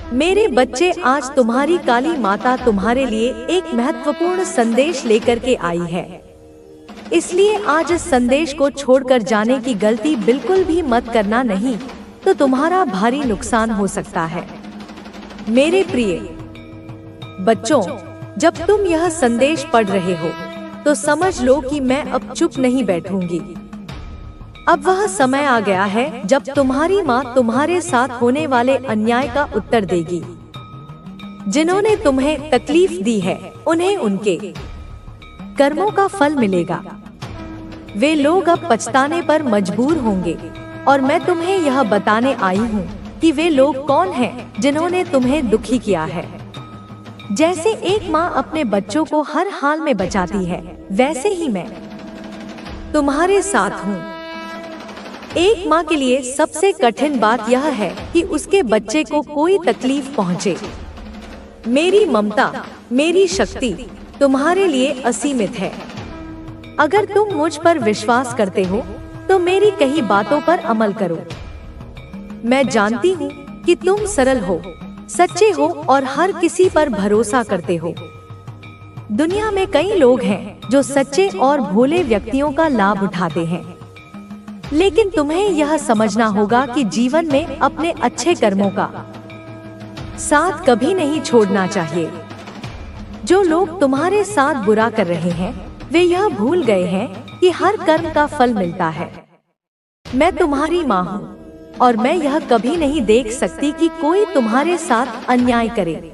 मेरे बच्चे, आज तुम्हारी काली माता तुम्हारे लिए एक महत्वपूर्ण संदेश लेकर के आई है। इसलिए आज इस संदेश को छोड़कर जाने की गलती बिल्कुल भी मत करना, नहीं तो तुम्हारा भारी नुकसान हो सकता है। मेरे प्रिय बच्चों, जब तुम यह संदेश पढ़ रहे हो तो समझ लो कि मैं अब चुप नहीं बैठूंगी। अब वह समय आ गया है जब तुम्हारी माँ तुम्हारे साथ होने वाले अन्याय का उत्तर देगी। जिन्होंने तुम्हें तकलीफ दी है, उन्हें उनके कर्मों का फल मिलेगा। वे लोग अब पछताने पर मजबूर होंगे और मैं तुम्हें यह बताने आई हूँ कि वे लोग कौन हैं जिन्होंने तुम्हें दुखी किया है। जैसे एक माँ अपने बच्चों को हर हाल में बचाती है, वैसे ही मैं तुम्हारे साथ हूँ। एक माँ के लिए सबसे कठिन बात यह है कि उसके बच्चे को कोई तकलीफ पहुँचे। मेरी ममता, मेरी शक्ति तुम्हारे लिए असीमित है। अगर तुम मुझ पर विश्वास करते हो तो मेरी कही बातों पर अमल करो। मैं जानती हूँ कि तुम सरल हो, सच्चे हो और हर किसी पर भरोसा करते हो। दुनिया में कई लोग हैं जो सच्चे और भोले व्यक्तियों का लाभ उठाते हैं, लेकिन तुम्हें यह समझना होगा कि जीवन में अपने अच्छे कर्मों का साथ कभी नहीं छोड़ना चाहिए। जो लोग तुम्हारे साथ बुरा कर रहे हैं, वे यह भूल गए हैं कि हर कर्म का फल मिलता है। मैं तुम्हारी माँ हूँ और मैं यह कभी नहीं देख सकती कि कोई तुम्हारे साथ अन्याय करे।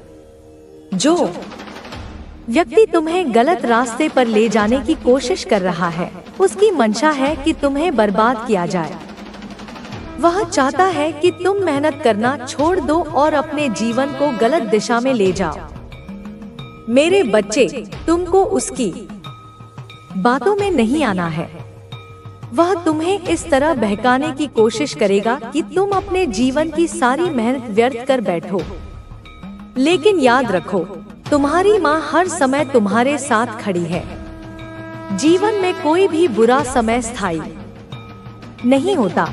जो व्यक्ति तुम्हें गलत रास्ते पर ले जाने की कोशिश कर रहा है, उसकी मंशा है कि तुम्हें बर्बाद किया जाए। वह चाहता है कि तुम मेहनत करना छोड़ दो और अपने जीवन को गलत दिशा में ले जाओ। मेरे बच्चे, तुमको उसकी बातों में नहीं आना है। वह तुम्हें इस तरह बहकाने की कोशिश करेगा कि तुम अपने जीवन की सारी मेहनत व्यर्थ कर बैठो। लेकिन याद रखो, तुम्हारी माँ हर समय तुम्हारे साथ खड़ी है। जीवन में कोई भी बुरा समय स्थायी नहीं होता।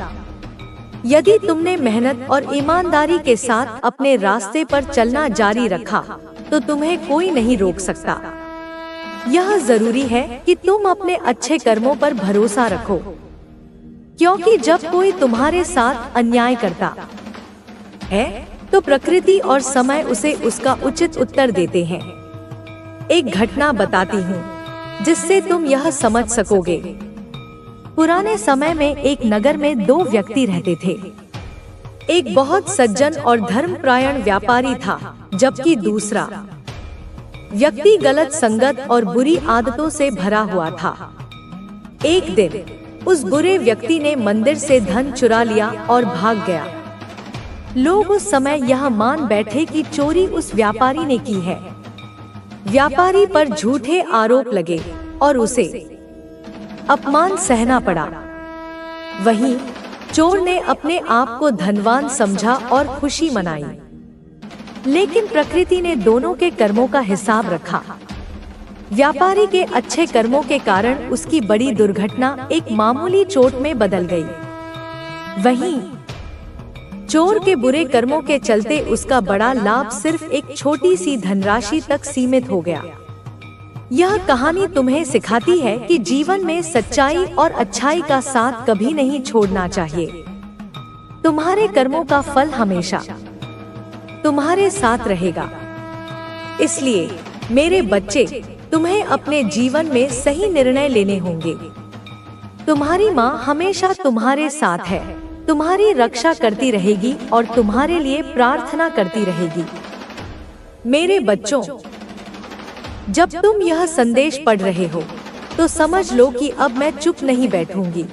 यदि तुमने मेहनत और ईमानदारी के साथ अपने रास्ते पर चलना जारी रखा तो तुम्हें कोई नहीं रोक सकता। यह जरूरी है कि तुम अपने अच्छे कर्मों पर भरोसा रखो, क्योंकि जब कोई तुम्हारे साथ अन्याय करता है तो प्रकृति और समय उसे उसका उचित उत्तर देते हैं। एक घटना बताती हूँ जिससे तुम यह समझ सकोगे। पुराने समय में एक नगर में दो व्यक्ति रहते थे। एक बहुत सज्जन और धर्मपरायण व्यापारी था, जबकि दूसरा व्यक्ति गलत संगत और बुरी आदतों से भरा हुआ था। एक दिन उस बुरे व्यक्ति ने मंदिर से धन चुरा लिया और भाग गया। लोग उस समय यह मान बैठे कि चोरी उस व्यापारी ने की है। व्यापारी पर झूठे आरोप लगे और उसे अपमान सहना पड़ा। वहीं चोर ने अपने आप को धनवान समझा और खुशी मनाई। लेकिन प्रकृति ने दोनों के कर्मों का हिसाब रखा। व्यापारी के अच्छे कर्मों के कारण उसकी बड़ी दुर्घटना एक मामूली चोट में बदल गई। वहीं चोर के बुरे कर्मों के चलते उसका बड़ा लाभ सिर्फ एक छोटी सी धनराशि तक सीमित हो गया। यह कहानी तुम्हें सिखाती है कि जीवन में सच्चाई और अच्छाई का साथ कभी नहीं छोड़ना चाहिए। तुम्हारे कर्मों का फल हमेशा तुम्हारे साथ रहेगा। इसलिए मेरे बच्चे, तुम्हें अपने जीवन में सही निर्णय लेने होंगे। तुम्हारी माँ हमेशा तुम्हारे साथ है, तुम्हारी रक्षा करती रहेगी और तुम्हारे लिए प्रार्थना करती रहेगी। मेरे बच्चों, जब तुम यह संदेश पढ़ रहे हो तो समझ लो कि अब मैं चुप नहीं बैठूंगी।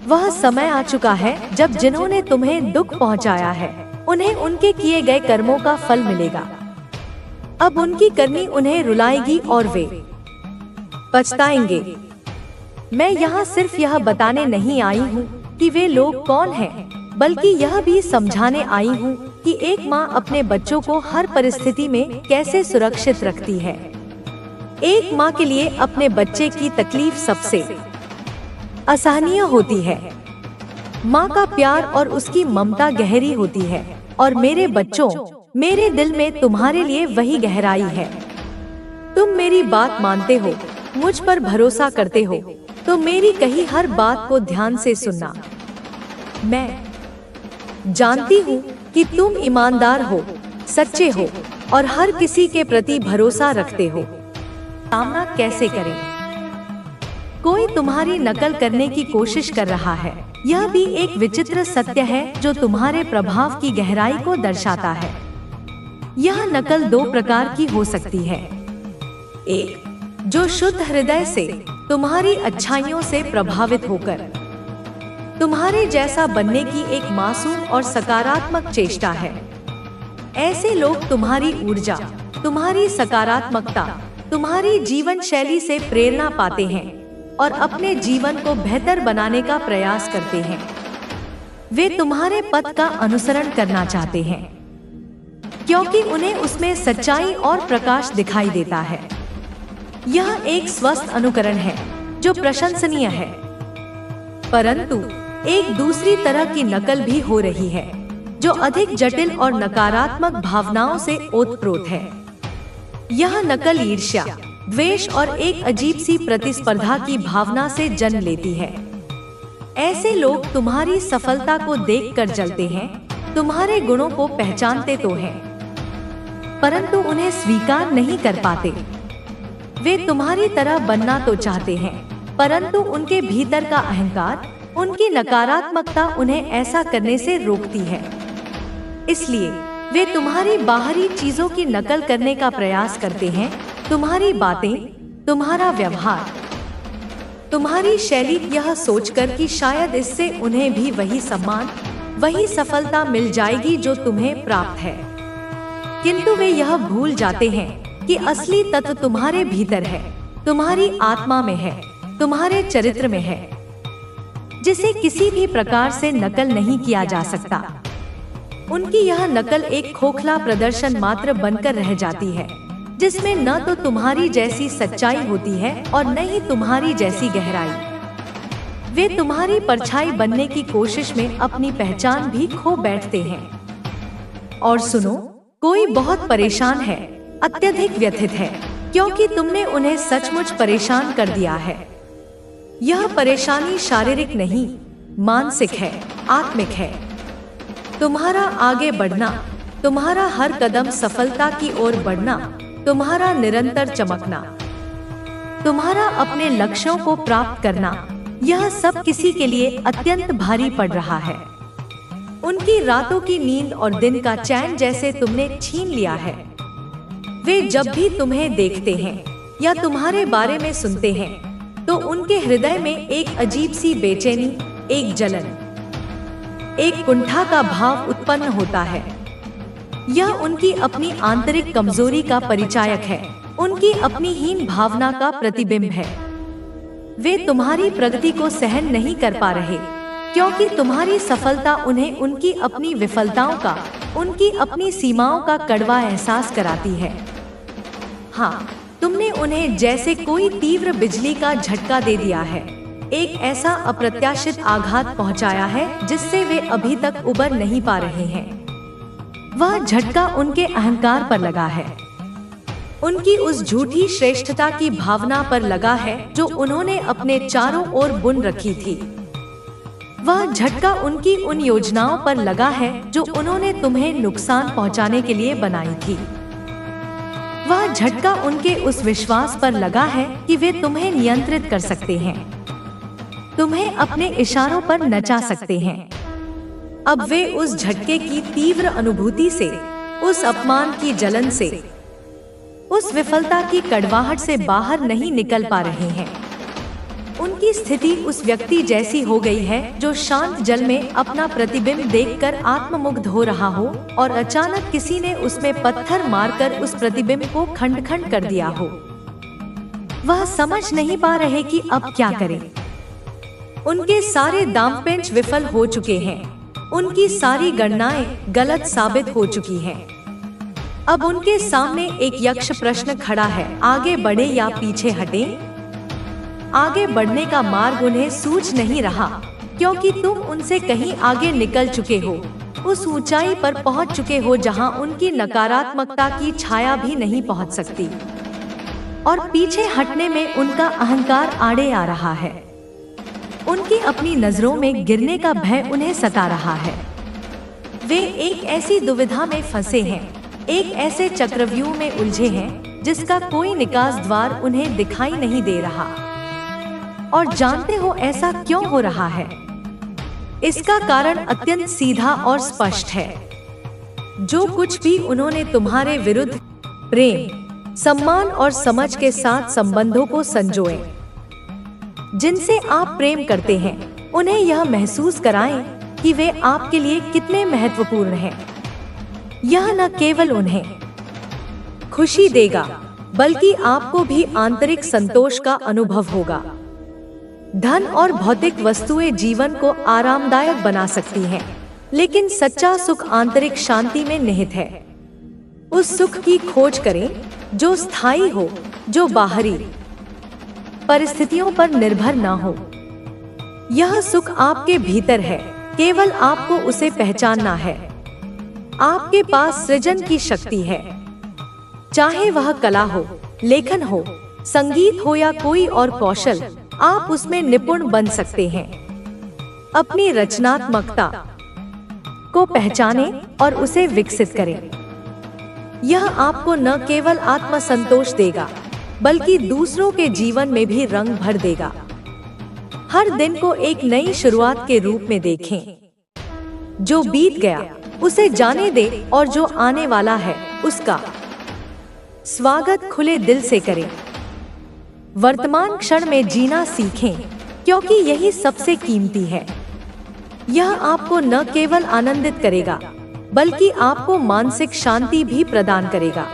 वह समय आ चुका है जब जिन्होंने तुम्हें दुख पहुंचाया है, उन्हें उनके किए गए कर्मों का फल मिलेगा। अब उनकी करनी उन्हें रुलाएगी और वे पछताएंगे। मैं यहाँ सिर्फ यह बताने नहीं आई हूँ कि वे लोग कौन हैं, बल्कि यह भी समझाने आई हूँ कि एक माँ अपने बच्चों को हर परिस्थिति में कैसे सुरक्षित रखती है। एक माँ के लिए अपने बच्चे की तकलीफ सबसे असहनीय होती है। माँ का प्यार और उसकी ममता गहरी होती है, और मेरे बच्चों, मेरे दिल में तुम्हारे लिए वही गहराई है। तुम मेरी बात मानते हो, मुझ पर भरोसा करते हो, तो मेरी कही हर बात को ध्यान से सुनना। मैं जानती हूँ कि तुम ईमानदार हो, सच्चे हो और हर किसी के प्रति भरोसा रखते हो। सामना कैसे करें? कोई तुम्हारी नकल करने की कोशिश कर रहा है। यह भी एक विचित्र सत्य है जो तुम्हारे प्रभाव की गहराई को दर्शाता है। यह नकल दो प्रकार की हो सकती है। एक, जो शुद्ध हृदय से तुम्हारी अच्छाइयों से प्रभावित होकर तुम्हारे जैसा बनने की एक मासूम और सकारात्मक चेष्टा है। ऐसे लोग तुम्हारी ऊर्जा, तुम्हारी सकारात्मकता, तुम्हारी जीवन शैली से प्रेरणा पाते हैं और अपने जीवन को बेहतर बनाने का प्रयास करते हैं। वे तुम्हारे पथ का अनुसरण करना चाहते हैं क्योंकि उन्हें उसमें सच्चाई और प्रकाश दिखाई देता है। यह एक स्वस्थ अनुकरण है जो प्रशंसनीय है। परंतु एक दूसरी तरह की नकल भी हो रही है जो अधिक जटिल और नकारात्मक भावनाओं से ओतप्रोत है। यह नकल ईर्ष्या, द्वेष और एक अजीब सी प्रतिस्पर्धा की भावना से जन्म लेती है। ऐसे लोग तुम्हारी सफलता को देखकर जलते हैं, तुम्हारे गुणों को पहचानते तो हैं, परंतु उन्हें स्वीकार नहीं कर पाते। वे तुम्हारी तरह बनना तो चाहते हैं, परंतु उनके भीतर का अहंकार, उनकी नकारात्मकता उन्हें ऐसा करने से रोकती है। इसलिए वे तुम्हारी बाहरी चीजों की नकल करने का प्रयास करते हैं। तुम्हारी बातें, तुम्हारा व्यवहार, तुम्हारी शैली, यह सोचकर कि शायद इससे उन्हें भी वही सम्मान, वही सफलता मिल जाएगी जो तुम्हें प्राप्त है। किंतु वे यह भूल जाते हैं कि असली तत्व तुम्हारे भीतर है, तुम्हारी आत्मा में है, तुम्हारे चरित्र में है, जिसे किसी भी प्रकार से नकल नहीं किया जा सकता। उनकी यह नकल एक खोखला प्रदर्शन मात्र बनकर रह जाती है, जिसमें न तो तुम्हारी जैसी सच्चाई होती है और न ही तुम्हारी जैसी गहराई। वे तुम्हारी परछाई बनने की कोशिश में अपनी पहचान भी खो बैठते हैं। और सुनो, कोई बहुत परेशान है, अत्यधिक व्यथित है, क्योंकि तुमने उन्हें सचमुच परेशान कर दिया है। यह परेशानी शारीरिक नहीं, मानसिक है, आत्मिक है। तुम्हारा आगे बढ़ना, तुम्हारा हर कदम सफलता की ओर बढ़ना, तुम्हारा निरंतर चमकना, तुम्हारा अपने लक्ष्यों को प्राप्त करना, यह सब किसी के लिए अत्यंत भारी पड़ रहा है। उनकी रातों की नींद और दिन का चैन जैसे तुमने छीन लिया है। वे जब भी तुम्हें देखते हैं या तुम्हारे बारे में सुनते हैं, तो उनके हृदय में एक अजीब सी बेचैनी, एक जलन, एक कुंठा का भाव उत्पन्न होता है। यह उनकी अपनी आंतरिक कमजोरी का परिचायक है, उनकी अपनी हीन भावना का प्रतिबिंब है। वे तुम्हारी प्रगति को सहन नहीं कर पा रहे, क्योंकि तुम्हारी सफलता उन्हें उनकी अपनी विफलताओं का, उनकी अपनी सीमाओं का कड़वा एहसास कराती है। हाँ, तुमने उन्हें जैसे कोई तीव्र बिजली का झटका दे दिया है, एक ऐसा अप्रत्याशित आघात पहुंचाया है जिससे वे अभी तक उबर नहीं पा रहे हैं। वह झटका उनके अहंकार पर लगा है, उनकी उस झूठी श्रेष्ठता की भावना पर लगा है जो उन्होंने अपने चारों ओर बुन रखी थी। वह झटका उनकी उन योजनाओं पर लगा है जो उन्होंने तुम्हें नुकसान पहुंचाने के लिए बनाई थी। वह झटका उनके उस विश्वास पर लगा है कि वे तुम्हें नियंत्रित कर सकते हैं, तुम्हें अपने इशारों पर नचा सकते हैं। अब वे उस झटके की तीव्र अनुभूति से, उस अपमान की जलन से, उस विफलता की कड़वाहट से बाहर नहीं निकल पा रहे हैं। उनकी स्थिति उस व्यक्ति जैसी हो गई है जो शांत जल में अपना प्रतिबिंब देखकर आत्ममुग्ध हो रहा हो और अचानक किसी ने उसमें पत्थर मारकर उस प्रतिबिंब को खंड खंड कर दिया हो। वह समझ नहीं पा रहे कि अब क्या करें। उनके सारे दांवपेच विफल हो चुके हैं, उनकी सारी गणनाएं गलत साबित हो चुकी हैं। अब उनके सामने एक यक्ष प्रश्न खड़ा है, आगे बढ़े या पीछे हटे। आगे बढ़ने का मार्ग उन्हें सूझ नहीं रहा, क्योंकि तुम उनसे कहीं आगे निकल चुके हो, उस ऊंचाई पर पहुंच चुके हो जहां उनकी नकारात्मकता की छाया भी नहीं पहुंच सकती, और पीछे हटने में उनका अहंकार आड़े आ रहा है। उनकी अपनी नजरों में गिरने का भय उन्हें सता रहा है। वे एक ऐसी दुविधा में फंसे हैं, एक ऐसे चक्रव्यूह में उलझे हैं जिसका कोई निकास द्वार उन्हें दिखाई नहीं दे रहा। और जानते हो ऐसा क्यों हो रहा है? इसका कारण अत्यंत सीधा और स्पष्ट है। जो कुछ भी उन्होंने तुम्हारे विरुद्ध प्रेम, सम्मान और समझ के साथ संबंधों को संजोए, जिनसे आप प्रेम करते हैं, उन्हें यह महसूस कराएं कि वे आपके लिए कितने महत्वपूर्ण हैं। यह न केवल उन्हें खुशी देगा, बल्कि आपको भी आंतरिक संतोष का अनुभव होगा। धन और भौतिक वस्तुएं जीवन को आरामदायक बना सकती हैं, लेकिन सच्चा सुख आंतरिक शांति में निहित है। उस सुख की खोज करें जो स्थायी हो, जो बाहरी परिस्थितियों पर निर्भर ना हो। यह सुख आपके भीतर है, केवल आपको उसे पहचानना है। आपके पास सृजन की शक्ति है, चाहे वह कला हो, लेखन हो, संगीत हो या कोई और कौशल, आप उसमें निपुण बन सकते हैं। अपनी रचनात्मकता को पहचानें और उसे विकसित करें। यह आपको न केवल आत्मसंतोष देगा, बल्कि दूसरों के जीवन में भी रंग भर देगा। हर दिन को एक नई शुरुआत के रूप में देखें। जो बीत गया उसे जाने दें और जो आने वाला है उसका स्वागत खुले दिल से करें। वर्तमान क्षण में जीना सीखें, क्योंकि यही सबसे कीमती है। यह आपको न केवल आनंदित करेगा, बल्कि आपको मानसिक शांति भी प्रदान करेगा।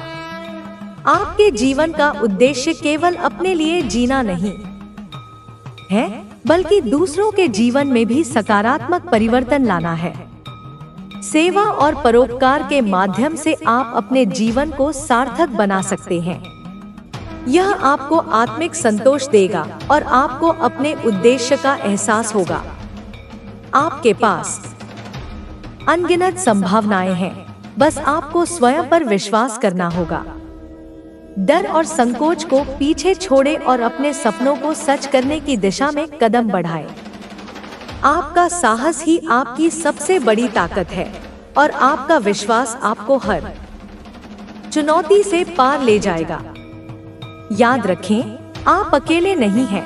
आपके जीवन का उद्देश्य केवल अपने लिए जीना नहीं है, बल्कि दूसरों के जीवन में भी सकारात्मक परिवर्तन लाना है। सेवा और परोपकार के माध्यम से आप अपने जीवन को सार्थक बना सकते हैं। यह आपको आत्मिक संतोष देगा और आपको अपने उद्देश्य का एहसास होगा। आपके पास अनगिनत संभावनाएं हैं, बस आपको स्वयं पर विश्वास करना होगा। डर और संकोच को पीछे छोड़े और अपने सपनों को सच करने की दिशा में कदम बढ़ाएं। आपका साहस ही आपकी सबसे बड़ी ताकत है, और आपका विश्वास आपको हर चुनौती से पार ले जाएगा। याद रखें, आप अकेले नहीं हैं।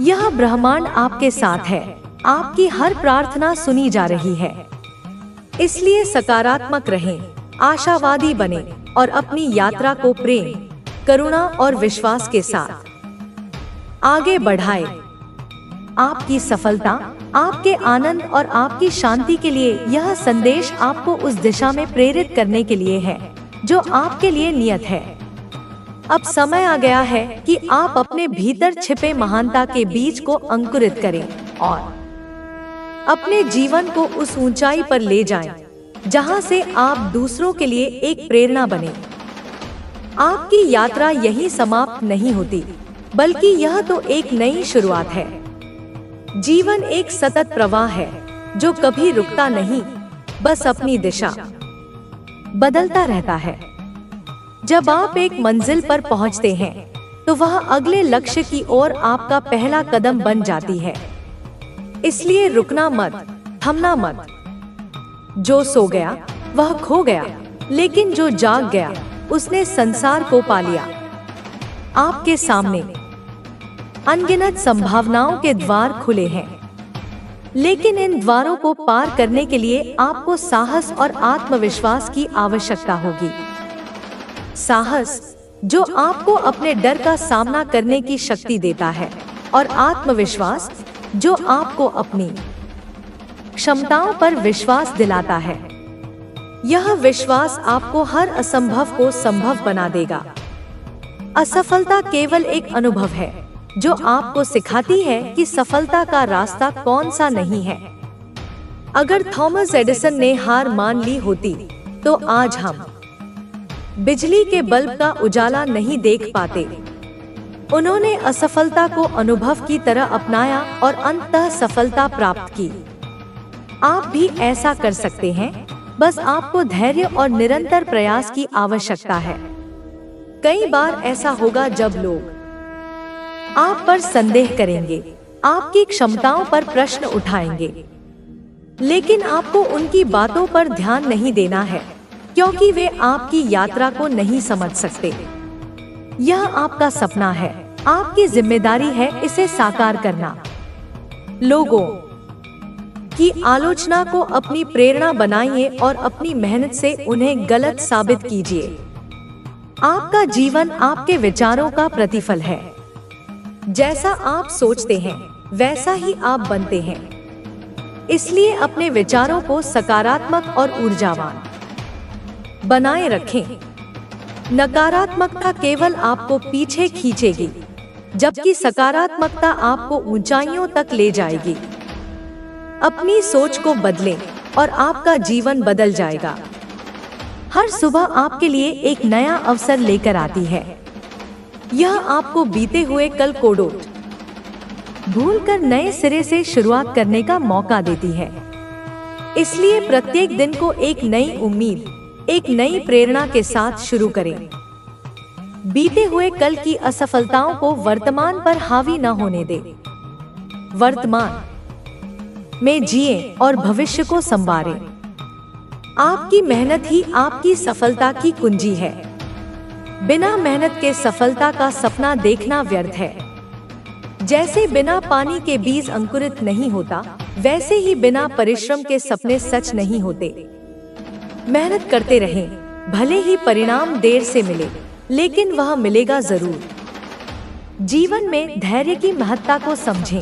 यह ब्रह्मांड आपके साथ है। आपकी हर प्रार्थना सुनी जा रही है। इसलिए सकारात्मक रहें, आशावादी बने और अपनी यात्रा को प्रेम, करुणा और विश्वास के साथ आगे बढ़ाएं। आपकी सफलता, आपके आनंद और आपकी शांति के लिए यह संदेश आपको उस दिशा में प्रेरित करने के लिए है जो आपके लिए नियत है। अब समय आ गया है कि आप अपने भीतर छिपे महानता के बीज को अंकुरित करें और अपने जीवन को उस ऊंचाई पर ले जाएं, जहां से आप दूसरों के लिए एक प्रेरणा बने। आपकी यात्रा यहीं समाप्त नहीं होती, बल्कि यह तो एक नई शुरुआत है। जीवन एक सतत प्रवाह है जो कभी रुकता नहीं, बस अपनी दिशा बदलता रहता है। जब आप एक मंजिल पर पहुंचते हैं, तो वह अगले लक्ष्य की ओर आपका पहला कदम बन जाती है। इसलिए रुकना मत, थमना मत। जो सो गया वह खो गया, लेकिन जो जाग गया उसने संसार को पा लिया। आपके सामने अनगिनत संभावनाओं के द्वार खुले हैं, लेकिन इन द्वारों को पार करने के लिए आपको साहस और आत्मविश्वास की आवश्यकता होगी। साहस जो आपको अपने डर का सामना करने की शक्ति देता है, और आत्मविश्वास जो आपको अपनी क्षमताओं पर विश्वास दिलाता है। यह विश्वास आपको हर असंभव को संभव बना देगा। असफलता केवल एक अनुभव है जो आपको सिखाती है कि सफलता का रास्ता कौन सा नहीं है। अगर थॉमस एडिसन ने हार मान ली होती, तो आज हम बिजली के बल्ब का उजाला नहीं देख पाते। उन्होंने असफलता को अनुभव की तरह अपनाया और अंततः सफलता प्राप्त की। आप भी ऐसा कर सकते हैं, बस आपको धैर्य और निरंतर प्रयास की आवश्यकता है। कई बार ऐसा होगा जब लोग आप पर संदेह करेंगे, आपकी क्षमताओं पर प्रश्न उठाएंगे, लेकिन आपको उनकी बातों पर ध्यान नहीं देना है, क्योंकि वे आपकी यात्रा को नहीं समझ सकते। यह आपका सपना है, आपकी जिम्मेदारी है इसे साकार करना। लोगों की आलोचना को अपनी प्रेरणा बनाइए और अपनी मेहनत से उन्हें गलत साबित कीजिए। आपका जीवन आपके विचारों का प्रतिफल है। जैसा आप सोचते हैं, वैसा ही आप बनते हैं। इसलिए अपने विचारों को सकारात्मक और ऊर्जावान बनाए रखें। नकारात्मकता केवल आपको पीछे खींचेगी, जबकि सकारात्मकता आपको ऊंचाइयों तक ले जाएगी। अपनी सोच को बदलें और आपका जीवन बदल जाएगा। हर सुबह आपके लिए एक नया अवसर लेकर आती है। यह आपको बीते हुए कल को भूलकर नए सिरे से शुरुआत करने का मौका देती है। इसलिए प्रत्येक दिन को एक नई उम्मीद, एक नई प्रेरणा के साथ शुरू करें। बीते हुए कल की असफलताओं को वर्तमान पर हावी न होने दें। वर्तमान में जिएं और भविष्य को संवारें। आपकी मेहनत ही आपकी सफलता की कुंजी है। बिना मेहनत के सफलता का सपना देखना व्यर्थ है। जैसे बिना पानी के बीज अंकुरित नहीं होता, वैसे ही बिना परिश्रम के सपने सच नहीं होते। मेहनत करते रहें, भले ही परिणाम देर से मिले, लेकिन वह मिलेगा जरूर। जीवन में धैर्य की महत्ता को समझें।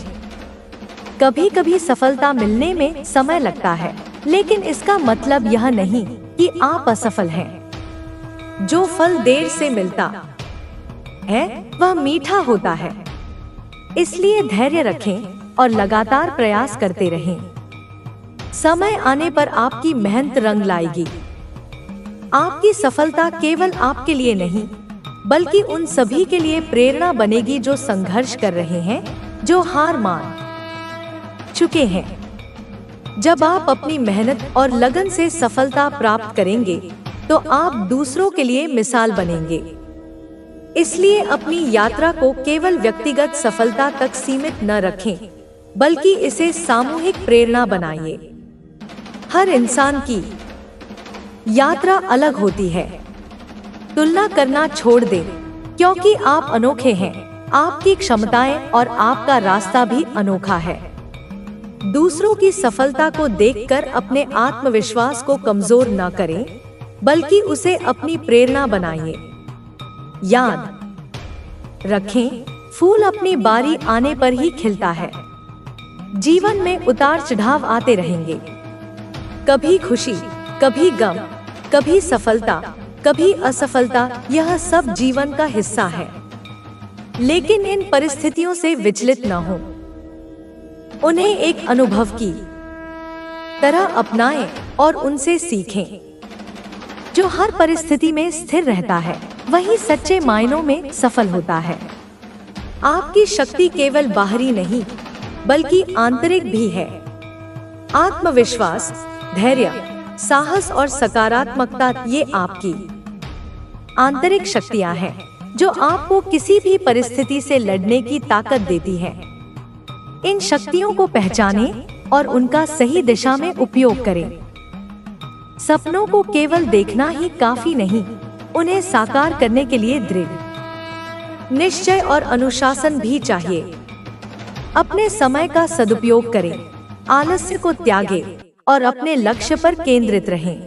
कभी कभी सफलता मिलने में समय लगता है, लेकिन इसका मतलब यह नहीं कि आप असफल हैं। जो फल देर से मिलता है, वह मीठा होता है। इसलिए धैर्य रखें और लगातार प्रयास करते रहें। समय आने पर आपकी मेहनत रंग लाएगी। आपकी सफलता केवल आपके लिए नहीं, बल्कि उन सभी के लिए प्रेरणा बनेगी जो संघर्ष कर रहे हैं, जो हार मान चुके हैं। जब आप अपनी मेहनत और लगन से सफलता प्राप्त करेंगे, तो आप दूसरों के लिए मिसाल बनेंगे। इसलिए अपनी यात्रा को केवल व्यक्तिगत सफलता तक सीमित न रखें, बल्कि इसे सामूहिक प्रेरणा बनाइए। हर इंसान की यात्रा अलग होती है। तुलना करना छोड़ दें, क्योंकि आप अनोखे हैं। आपकी क्षमताएं और आपका रास्ता भी अनोखा है। दूसरों की सफलता को देखकर अपने आत्मविश्वास को कमजोर न करें, बल्कि उसे अपनी प्रेरणा बनाइए। याद रखें, फूल अपनी बारी आने पर ही खिलता है। जीवन में उतार चढ़ाव आते रहेंगे। कभी खुशी, कभी गम, कभी सफलता, कभी असफलता, यह सब जीवन का हिस्सा है। लेकिन इन परिस्थितियों से विचलित न हो। उन्हें एक अनुभव की तरह अपनाएं और उनसे सीखें। जो हर परिस्थिति में स्थिर रहता है, वही सच्चे मायनों में सफल होता है। आपकी शक्ति केवल बाहरी नहीं, बल्कि आंतरिक भी है। आत्मविश्वास, धैर्य, साहस और सकारात्मकता, ये आपकी आंतरिक शक्तियां हैं, जो आपको किसी भी परिस्थिति से लड़ने की ताकत देती है। इन शक्तियों को पहचानें और उनका सही दिशा में उपयोग करें। सपनों को केवल देखना ही काफी नहीं, उन्हें साकार करने के लिए दृढ़ निश्चय और अनुशासन भी चाहिए। अपने समय का सदुपयोग करें, आलस्य को त्यागें और अपने लक्ष्य पर केंद्रित रहें।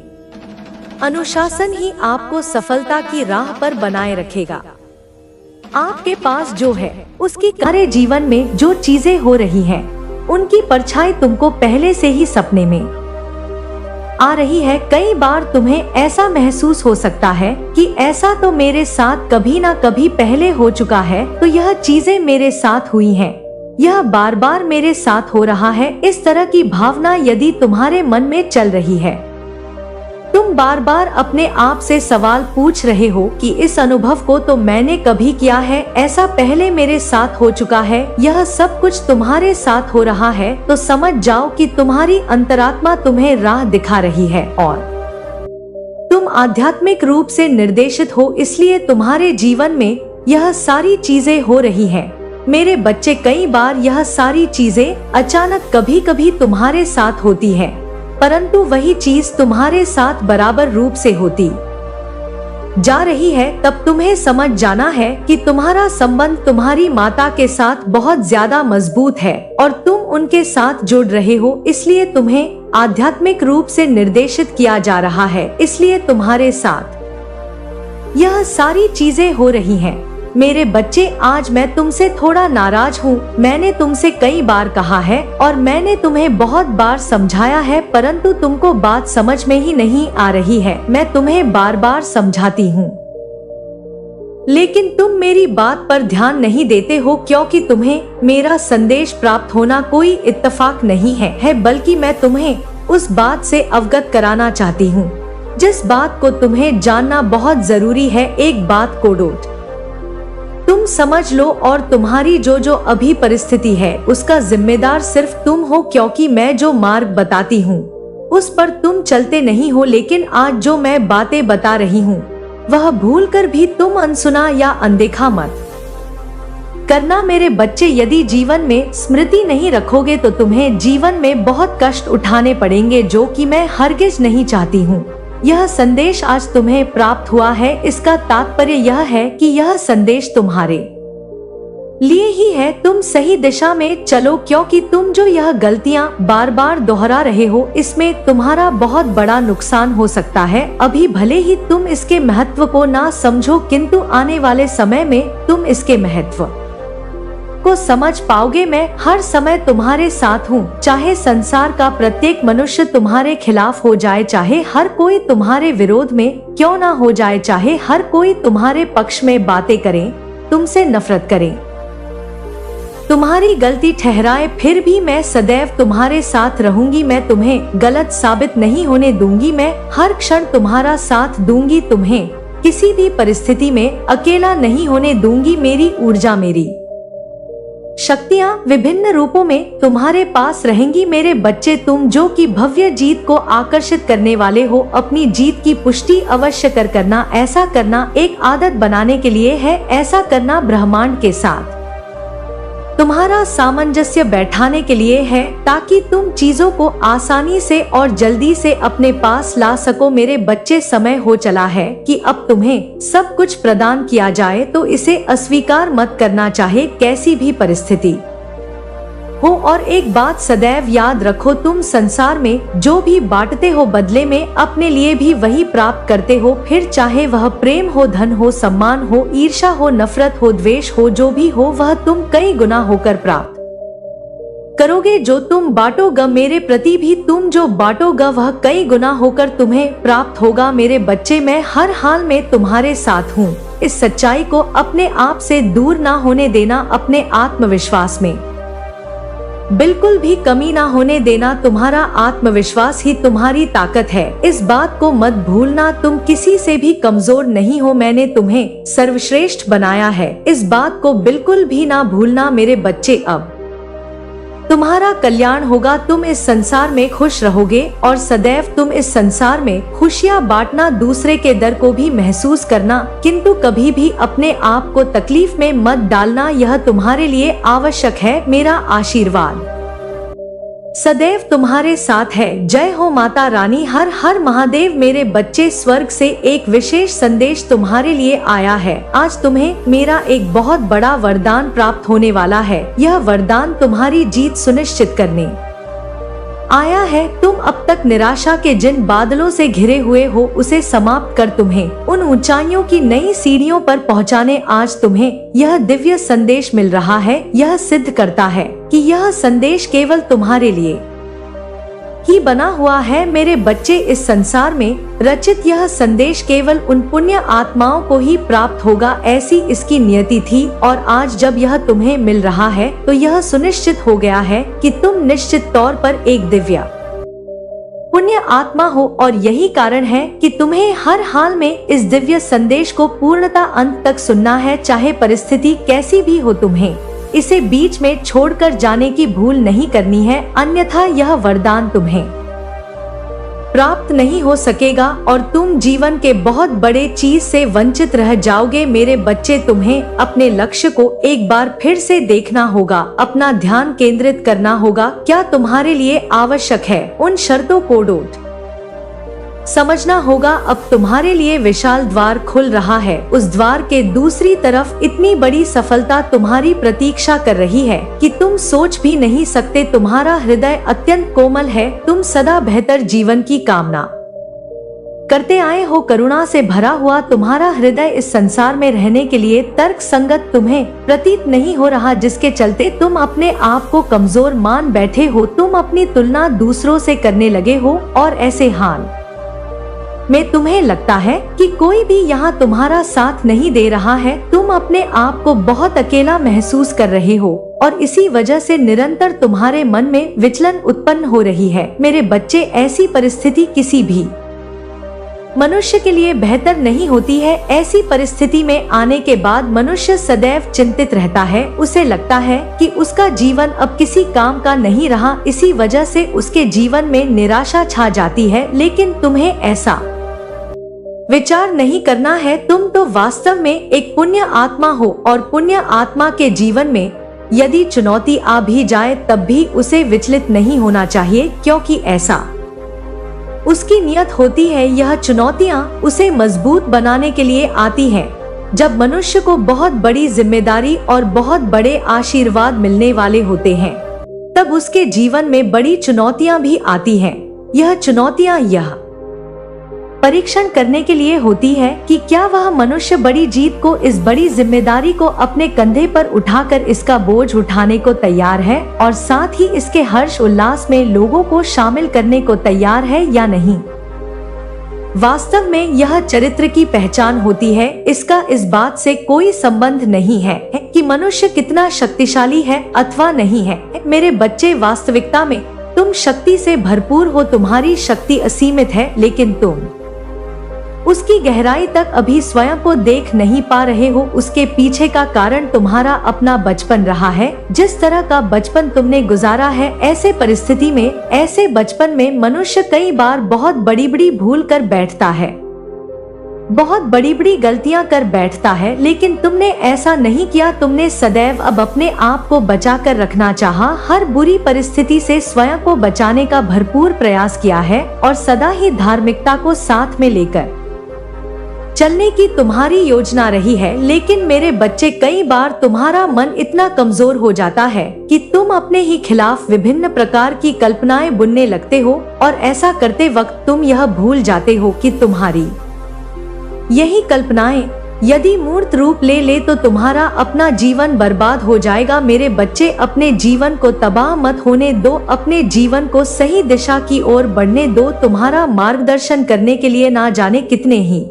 अनुशासन ही आपको सफलता की राह पर बनाए रखेगा। आपके पास जो है, उसकी कार्य जीवन में जो चीजें हो रही हैं, उनकी परछाई तुमको पहले से ही सपने में आ रही है। कई बार तुम्हें ऐसा महसूस हो सकता है कि ऐसा तो मेरे साथ कभी ना कभी पहले हो चुका है, तो यह चीजें मेरे साथ हुई हैं, यह बार बार मेरे साथ हो रहा है। इस तरह की भावना यदि तुम्हारे मन में चल रही है, तो तुम बार बार अपने आप से सवाल पूछ रहे हो कि इस अनुभव को तो मैंने कभी किया है, ऐसा पहले मेरे साथ हो चुका है, यह सब कुछ तुम्हारे साथ हो रहा है, तो समझ जाओ कि तुम्हारी अंतरात्मा तुम्हें राह दिखा रही है और तुम आध्यात्मिक रूप से निर्देशित हो, इसलिए तुम्हारे जीवन में यह सारी चीजें हो रही हैं। मेरे बच्चे, कई बार यह सारी चीजें अचानक कभी कभी तुम्हारे साथ होती है, परंतु वही चीज तुम्हारे साथ बराबर रूप से होती जा रही है। तब तुम्हें समझ जाना है कि तुम्हारा संबंध तुम्हारी माता के साथ बहुत ज्यादा मजबूत है और तुम उनके साथ जुड़ रहे हो, इसलिए तुम्हें आध्यात्मिक रूप से निर्देशित किया जा रहा है, इसलिए तुम्हारे साथ यह सारी चीजें हो रही हैं। मेरे बच्चे, आज मैं तुमसे थोड़ा नाराज हूँ। मैंने तुमसे कई बार कहा है और मैंने तुम्हें बहुत बार समझाया है, परंतु तुमको बात समझ में ही नहीं आ रही है। मैं तुम्हें बार बार समझाती हूँ, लेकिन तुम मेरी बात पर ध्यान नहीं देते हो, क्योंकि तुम्हें मेरा संदेश प्राप्त होना कोई इत्तेफाक नहीं है, बल्कि मैं तुम्हें उस बात से अवगत कराना चाहती हूँ जिस बात को तुम्हें जानना बहुत जरूरी है। एक बात को डोट तुम समझ लो, और तुम्हारी जो अभी परिस्थिति है उसका जिम्मेदार सिर्फ तुम हो, क्योंकि मैं जो मार्ग बताती हूँ उस पर तुम चलते नहीं हो। लेकिन आज जो मैं बातें बता रही हूँ वह भूलकर भी तुम अनसुना या अनदेखा मत करना। मेरे बच्चे, यदि जीवन में स्मृति नहीं रखोगे तो तुम्हें जीवन में बहुत कष्ट उठाने पड़ेंगे, जो कि मैं हरगिज नहीं चाहती हूँ। यह संदेश आज तुम्हें प्राप्त हुआ है, इसका तात्पर्य यह है कि यह संदेश तुम्हारे लिए ही है। तुम सही दिशा में चलो, क्योंकि तुम जो यह गलतियां बार बार दोहरा रहे हो इसमें तुम्हारा बहुत बड़ा नुकसान हो सकता है। अभी भले ही तुम इसके महत्व को ना समझो, किंतु आने वाले समय में तुम इसके महत्व को समझ पाओगे। मैं हर समय तुम्हारे साथ हूँ, चाहे संसार का प्रत्येक मनुष्य तुम्हारे खिलाफ हो जाए, चाहे हर कोई तुम्हारे विरोध में क्यों ना हो जाए, चाहे हर कोई तुम्हारे पक्ष में बातें करे, तुमसे नफरत करे, तुम्हारी गलती ठहराए, फिर भी मैं सदैव तुम्हारे साथ रहूंगी। मैं तुम्हें गलत साबित नहीं होने दूंगी, मैं हर क्षण तुम्हारा साथ दूंगी, तुम्हें किसी भी परिस्थिति में अकेला नहीं होने दूंगी। मेरी ऊर्जा, मेरी शक्तियाँ विभिन्न रूपों में तुम्हारे पास रहेंगी। मेरे बच्चे, तुम जो कि भव्य जीत को आकर्षित करने वाले हो, अपनी जीत की पुष्टि अवश्य करना। ऐसा करना एक आदत बनाने के लिए है, ऐसा करना ब्रह्मांड के साथ तुम्हारा सामंजस्य बैठाने के लिए है, ताकि तुम चीजों को आसानी से और जल्दी से अपने पास ला सको। मेरे बच्चे, समय हो चला है कि अब तुम्हें सब कुछ प्रदान किया जाए, तो इसे अस्वीकार मत करना, चाहे कैसी भी परिस्थिति हो। और एक बात सदैव याद रखो, तुम संसार में जो भी बांटते हो बदले में अपने लिए भी वही प्राप्त करते हो, फिर चाहे वह प्रेम हो, धन हो, सम्मान हो, ईर्ष्या हो, नफरत हो, द्वेष हो, जो भी हो वह तुम कई गुना होकर प्राप्त करोगे। जो तुम बांटोगे मेरे प्रति भी तुम जो बांटोगे वह कई गुना होकर तुम्हें प्राप्त होगा। मेरे बच्चे, मैं हर हाल में तुम्हारे साथ हूँ। इस सच्चाई को अपने आप से दूर ना होने देना, अपने आत्मविश्वास में बिल्कुल भी कमी ना होने देना। तुम्हारा आत्मविश्वास ही तुम्हारी ताकत है, इस बात को मत भूलना। तुम किसी से भी कमजोर नहीं हो, मैंने तुम्हें सर्वश्रेष्ठ बनाया है, इस बात को बिल्कुल भी ना भूलना। मेरे बच्चे, अब तुम्हारा कल्याण होगा, तुम इस संसार में खुश रहोगे और सदैव तुम इस संसार में खुशियाँ बांटना, दूसरे के दर्द को भी महसूस करना, किंतु कभी भी अपने आप को तकलीफ में मत डालना, यह तुम्हारे लिए आवश्यक है। मेरा आशीर्वाद सदैव तुम्हारे साथ है। जय हो माता रानी, हर हर महादेव। मेरे बच्चे, स्वर्ग से एक विशेष संदेश तुम्हारे लिए आया है। आज तुम्हें मेरा एक बहुत बड़ा वरदान प्राप्त होने वाला है। यह वरदान तुम्हारी जीत सुनिश्चित करने आया है। तुम अब तक निराशा के जिन बादलों से घिरे हुए हो उसे समाप्त कर तुम्हें उन ऊंचाइयों की नई सीढ़ियों पर पहुंचाने आज तुम्हें यह दिव्य संदेश मिल रहा है। यह सिद्ध करता है कि यह संदेश केवल तुम्हारे लिए ही बना हुआ है। मेरे बच्चे, इस संसार में रचित यह संदेश केवल उन पुण्य आत्माओं को ही प्राप्त होगा, ऐसी इसकी नियति थी। और आज जब यह तुम्हें मिल रहा है तो यह सुनिश्चित हो गया है कि तुम निश्चित तौर पर एक दिव्य पुण्य आत्मा हो और यही कारण है कि तुम्हें हर हाल में इस दिव्य संदेश को पूर्णता अंत तक सुनना है, चाहे परिस्थिति कैसी भी हो। तुम्हें इसे बीच में छोड़कर जाने की भूल नहीं करनी है, अन्यथा यह वरदान तुम्हें प्राप्त नहीं हो सकेगा और तुम जीवन के बहुत बड़े चीज से वंचित रह जाओगे। मेरे बच्चे, तुम्हें अपने लक्ष्य को एक बार फिर से देखना होगा, अपना ध्यान केंद्रित करना होगा। क्या तुम्हारे लिए आवश्यक है, उन शर्तों को डोट समझना होगा। अब तुम्हारे लिए विशाल द्वार खुल रहा है, उस द्वार के दूसरी तरफ इतनी बड़ी सफलता तुम्हारी प्रतीक्षा कर रही है कि तुम सोच भी नहीं सकते। तुम्हारा हृदय अत्यंत कोमल है, तुम सदा बेहतर जीवन की कामना करते आए हो। करुणा से भरा हुआ तुम्हारा हृदय इस संसार में रहने के लिए तर्क संगत तुम्हें प्रतीत नहीं हो रहा, जिसके चलते तुम अपने आप को कमजोर मान बैठे हो। तुम अपनी तुलना दूसरों से करने लगे हो और ऐसे हाल में तुम्हें लगता है कि कोई भी यहाँ तुम्हारा साथ नहीं दे रहा है। तुम अपने आप को बहुत अकेला महसूस कर रहे हो और इसी वजह से निरंतर तुम्हारे मन में विचलन उत्पन्न हो रही है। मेरे बच्चे, ऐसी परिस्थिति किसी भी मनुष्य के लिए बेहतर नहीं होती है। ऐसी परिस्थिति में आने के बाद मनुष्य सदैव चिंतित रहता है। उसे लगता है कि उसका जीवन अब किसी काम का नहीं रहा, इसी वजह से उसके जीवन में निराशा छा जाती है। लेकिन तुम्हें ऐसा विचार नहीं करना है। तुम तो वास्तव में एक पुण्य आत्मा हो और पुण्य आत्मा के जीवन में यदि चुनौती आ भी जाए तब भी उसे विचलित नहीं होना चाहिए, क्योंकि ऐसा उसकी नियत होती है। यह चुनौतियां उसे मजबूत बनाने के लिए आती हैं। जब मनुष्य को बहुत बड़ी जिम्मेदारी और बहुत बड़े आशीर्वाद मिलने वाले होते हैं, तब उसके जीवन में बड़ी चुनौतियां भी आती हैं। यह चुनौतियां यह परीक्षण करने के लिए होती है कि क्या वह मनुष्य बड़ी जीत को, इस बड़ी जिम्मेदारी को अपने कंधे पर उठाकर इसका बोझ उठाने को तैयार है और साथ ही इसके हर्ष उल्लास में लोगों को शामिल करने को तैयार है या नहीं। वास्तव में यह चरित्र की पहचान होती है। इसका इस बात से कोई संबंध नहीं है कि मनुष्य कितना शक्तिशाली है अथवा नहीं है। मेरे बच्चे, वास्तविकता में तुम शक्ति से भरपूर हो, तुम्हारी शक्ति असीमित है, लेकिन तुम उसकी गहराई तक अभी स्वयं को देख नहीं पा रहे हो। उसके पीछे का कारण तुम्हारा अपना बचपन रहा है। जिस तरह का बचपन तुमने गुजारा है, ऐसे परिस्थिति में, ऐसे बचपन में मनुष्य कई बार बहुत बड़ी बड़ी भूल कर बैठता है, बहुत बड़ी बड़ी गलतियां कर बैठता है। लेकिन तुमने ऐसा नहीं किया। तुमने सदैव अब अपने आप को बचा कर रखना चाहा, हर बुरी परिस्थिति से स्वयं को बचाने का भरपूर प्रयास किया है और सदा ही धार्मिकता को साथ में लेकर चलने की तुम्हारी योजना रही है। लेकिन मेरे बच्चे, कई बार तुम्हारा मन इतना कमजोर हो जाता है कि तुम अपने ही खिलाफ विभिन्न प्रकार की कल्पनाएं बुनने लगते हो और ऐसा करते वक्त तुम यह भूल जाते हो कि तुम्हारी यही कल्पनाएं यदि मूर्त रूप ले तो तुम्हारा अपना जीवन बर्बाद हो जाएगा। मेरे बच्चे, अपने जीवन को तबाह मत होने दो, अपने जीवन को सही दिशा की ओर बढ़ने दो। तुम्हारा मार्गदर्शन करने के लिए ना जाने कितने ही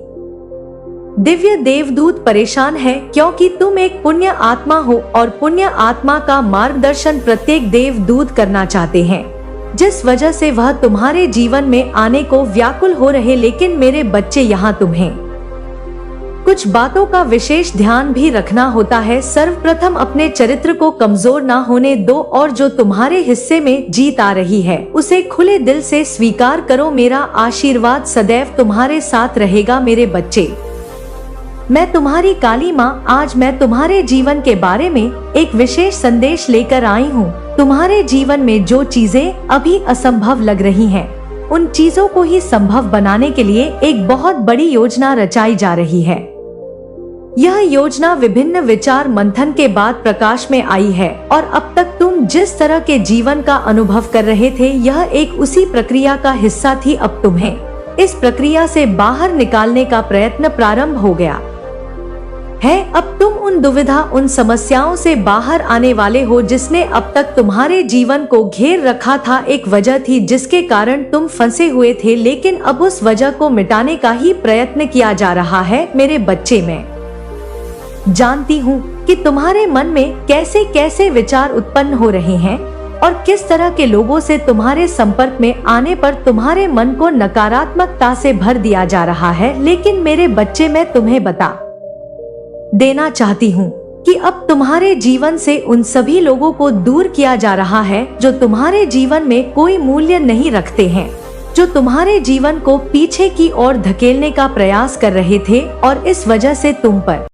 दिव्य देवदूत परेशान है, क्योंकि तुम एक पुण्य आत्मा हो और पुण्य आत्मा का मार्गदर्शन प्रत्येक देवदूत करना चाहते हैं, जिस वजह से वह तुम्हारे जीवन में आने को व्याकुल हो रहे। लेकिन मेरे बच्चे, यहाँ तुम्हें कुछ बातों का विशेष ध्यान भी रखना होता है। सर्वप्रथम अपने चरित्र को कमजोर ना होने दो और जो तुम्हारे हिस्से में जीत आ रही है उसे खुले दिल से स्वीकार करो। मेरा आशीर्वाद सदैव तुम्हारे साथ रहेगा। मेरे बच्चे, मैं तुम्हारी काली माँ आज मैं तुम्हारे जीवन के बारे में एक विशेष संदेश लेकर आई हूँ। तुम्हारे जीवन में जो चीजें अभी असंभव लग रही हैं, उन चीजों को ही संभव बनाने के लिए एक बहुत बड़ी योजना रचाई जा रही है। यह योजना विभिन्न विचार मंथन के बाद प्रकाश में आई है और अब तक तुम जिस तरह के जीवन का अनुभव कर रहे थे, यह एक उसी प्रक्रिया का हिस्सा थी। अब तुम्हें इस प्रक्रिया से बाहर निकालने का प्रयत्न प्रारंभ हो गया है। अब तुम उन दुविधा, उन समस्याओं से बाहर आने वाले हो जिसने अब तक तुम्हारे जीवन को घेर रखा था। एक वजह थी जिसके कारण तुम फंसे हुए थे, लेकिन अब उस वजह को मिटाने का ही प्रयत्न किया जा रहा है। मेरे बच्चे, मैं जानती हूँ कि तुम्हारे मन में कैसे कैसे विचार उत्पन्न हो रहे हैं। और किस तरह के लोगों से तुम्हारे संपर्क में आने पर तुम्हारे मन को नकारात्मकता से भर दिया जा रहा है। लेकिन मेरे बच्चे, मैं तुम्हें बता देना चाहती हूँ कि अब तुम्हारे जीवन से उन सभी लोगों को दूर किया जा रहा है जो तुम्हारे जीवन में कोई मूल्य नहीं रखते हैं, जो तुम्हारे जीवन को पीछे की ओर धकेलने का प्रयास कर रहे थे और इस वजह से तुम पर